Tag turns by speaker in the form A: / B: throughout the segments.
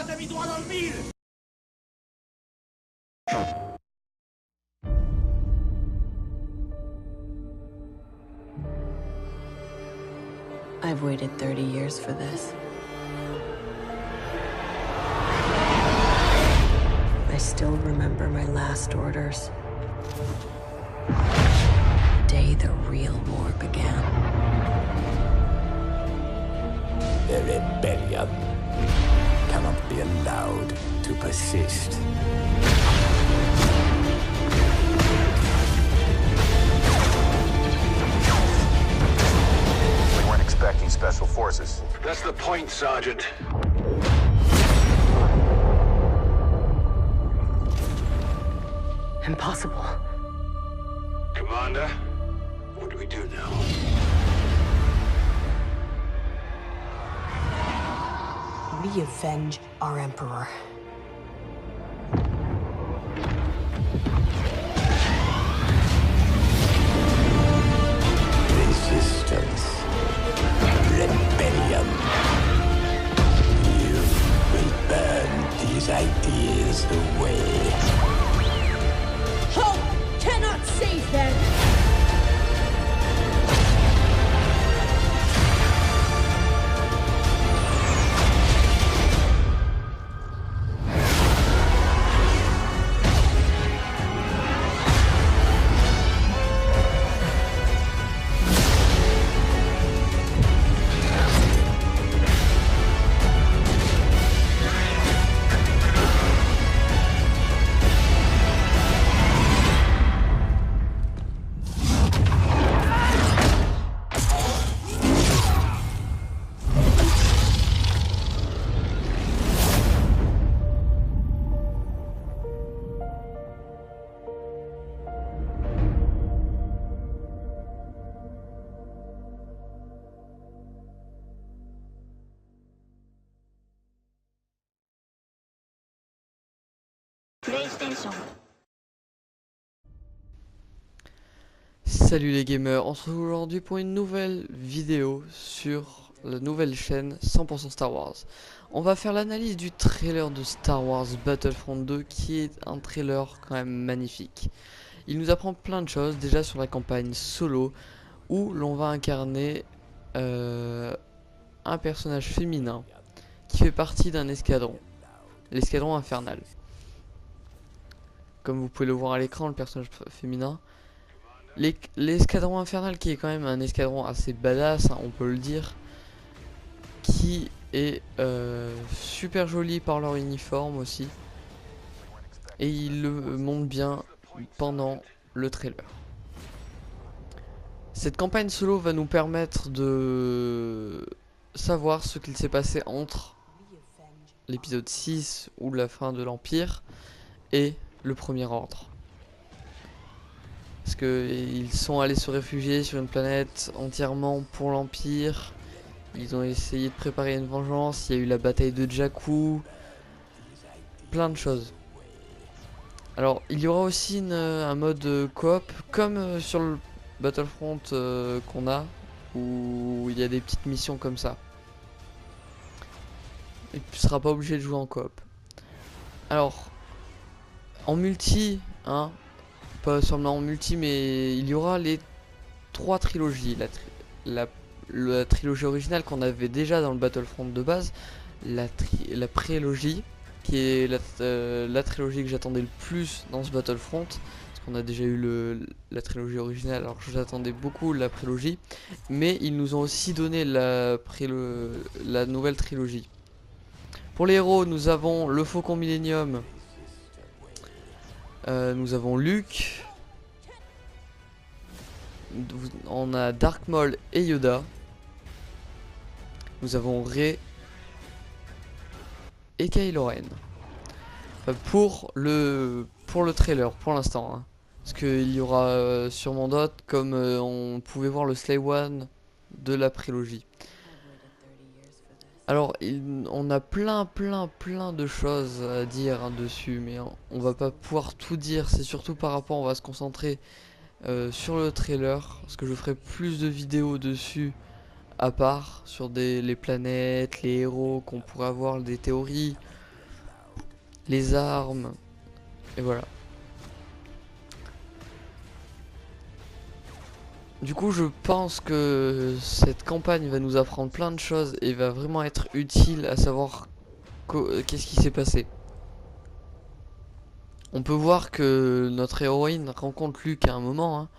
A: t'as mis droit dans le mille.
B: I've waited 30 years for this. I still remember my last orders. The day the real war began.
C: The rebellion cannot be allowed to persist.
D: We weren't expecting special forces.
A: That's the point, Sergeant.
B: Impossible.
A: Commander, what do we do now?
B: We avenge our Emperor.
C: Resistance. Rebellion. You will burn these ideas away.
E: Hope cannot save them!
F: PlayStation.
G: Salut les gamers, on se retrouve aujourd'hui pour une nouvelle vidéo sur la nouvelle chaîne 100% Star Wars. On va faire l'analyse du trailer de Star Wars Battlefront 2 qui est un trailer quand même magnifique. Il nous apprend plein de choses, déjà sur la campagne solo où l'on va incarner un personnage féminin qui fait partie d'un escadron, l'escadron infernal. Comme vous pouvez le voir à l'écran, le personnage féminin. L'escadron infernal qui est quand même un escadron assez badass, hein, on peut le dire. Qui est super joli par leur uniforme aussi. Et il le montre bien pendant le trailer. Cette campagne solo va nous permettre de savoir ce qu'il s'est passé entre l'épisode 6 ou la fin de l'Empire et le Premier Ordre. Parce que ils sont allés se réfugier sur une planète entièrement pour l'Empire. Ils ont essayé de préparer une vengeance. Il y a eu la bataille de Jakku. Plein de choses. Alors il y aura aussi un mode coop comme sur le Battlefront qu'on a, où il y a des petites missions comme ça. Et tu ne seras pas obligé de jouer en coop. Alors en multi, hein, pas seulement en multi, mais il y aura les 3 trilogies. La trilogie originale qu'on avait déjà dans le Battlefront de base, la prélogie, qui est la trilogie que j'attendais le plus dans ce Battlefront, parce qu'on a déjà eu la trilogie originale, alors j'attendais beaucoup la prélogie, mais ils nous ont aussi donné la nouvelle trilogie. Pour les héros, nous avons le Faucon Millenium. Nous avons Luke. On a Dark Maul et Yoda. Nous avons Rey et Kylo Ren. Enfin, pour le trailer, pour l'instant. Hein. Parce qu'il y aura sûrement d'autres, comme on pouvait voir le Slay One de la prélogie. Alors, on a plein de choses à dire hein, dessus, mais on va pas pouvoir tout dire. C'est surtout par rapport, on va se concentrer sur le trailer, parce que je ferai plus de vidéos dessus à part, sur les planètes, les héros qu'on pourrait avoir, des théories. les armes, et voilà. Du coup, je pense que cette campagne va nous apprendre plein de choses et va vraiment être utile à savoir qu'est-ce qui s'est passé. On peut voir que notre héroïne rencontre Luke à un moment, hein,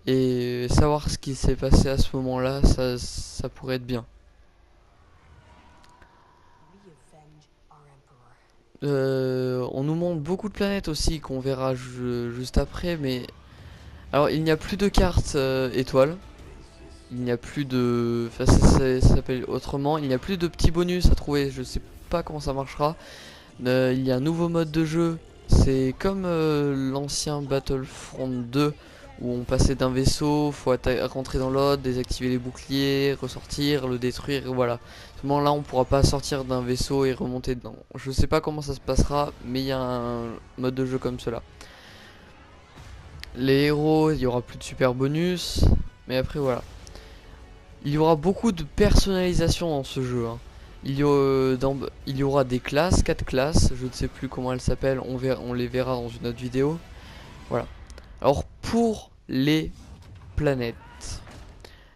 G: et savoir ce qui s'est passé à ce moment-là, ça pourrait être bien. On nous montre beaucoup de planètes aussi qu'on verra juste après, mais alors il n'y a plus de cartes étoiles, il n'y a plus de, enfin ça s'appelle autrement, il n'y a plus de petits bonus à trouver, je sais pas comment ça marchera. Il y a un nouveau mode de jeu, c'est comme l'ancien Battlefront 2 où on passait d'un vaisseau, faut rentrer dans l'autre, désactiver les boucliers, ressortir, le détruire, voilà. Seulement là on pourra pas sortir d'un vaisseau et remonter dedans. Je sais pas comment ça se passera, mais il y a un mode de jeu comme cela. Les héros, il y aura plus de super bonus, mais après voilà. Il y aura beaucoup de personnalisation dans ce jeu, hein. Il y aura des classes, 4 classes, je ne sais plus comment elles s'appellent, on les verra dans une autre vidéo. Voilà. Alors pour les planètes.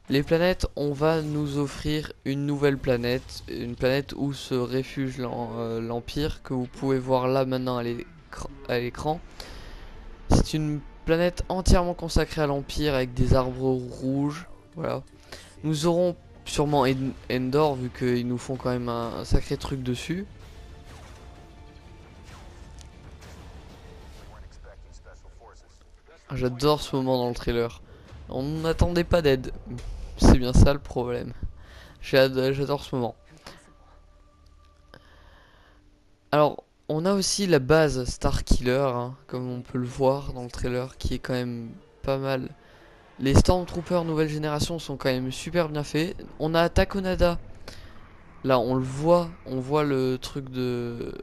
G: Les planètes, on va nous offrir une nouvelle planète où se réfugie l'Empire, que vous pouvez voir là maintenant à l'écran. C'est une planète entièrement consacrée à l'Empire avec des arbres rouges. Voilà. Nous aurons sûrement Endor, vu qu'ils nous font quand même un sacré truc dessus. J'adore ce moment dans le trailer. On n'attendait pas d'aide. C'est bien ça le problème. J'adore ce moment. Alors, on a aussi la base Starkiller, hein, comme on peut le voir dans le trailer, qui est quand même pas mal. Les Stormtroopers nouvelle génération sont quand même super bien faits. On a Takonada. Là, on le voit. On voit le truc de...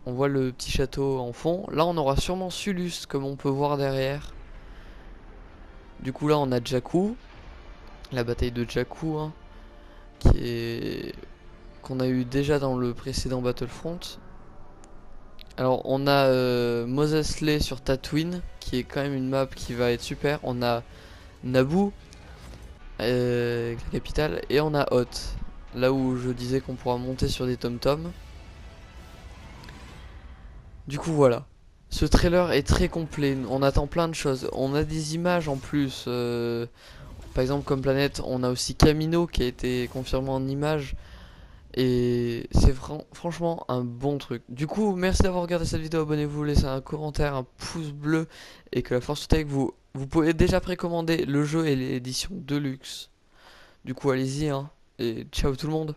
G: On voit le petit château en fond. Là, on aura sûrement Sulus, comme on peut voir derrière. Du coup, là, on a Jakku. La bataille de Jakku, hein, qu'on a eu déjà dans le précédent Battlefront. Alors, on a Mos Eisley sur Tatooine, qui est quand même une map qui va être super. On a Naboo, la capitale, et on a Hoth, là où je disais qu'on pourra monter sur des tom-toms. Du coup voilà, ce trailer est très complet, on attend plein de choses, on a des images en plus, par exemple comme planète, on a aussi Kamino qui a été confirmé en image, et c'est franchement un bon truc. Du coup, merci d'avoir regardé cette vidéo, abonnez-vous, laissez un commentaire, un pouce bleu, et que la force soit avec vous. Vous pouvez déjà précommander le jeu et l'édition Deluxe. Du coup allez-y, hein, et ciao tout le monde.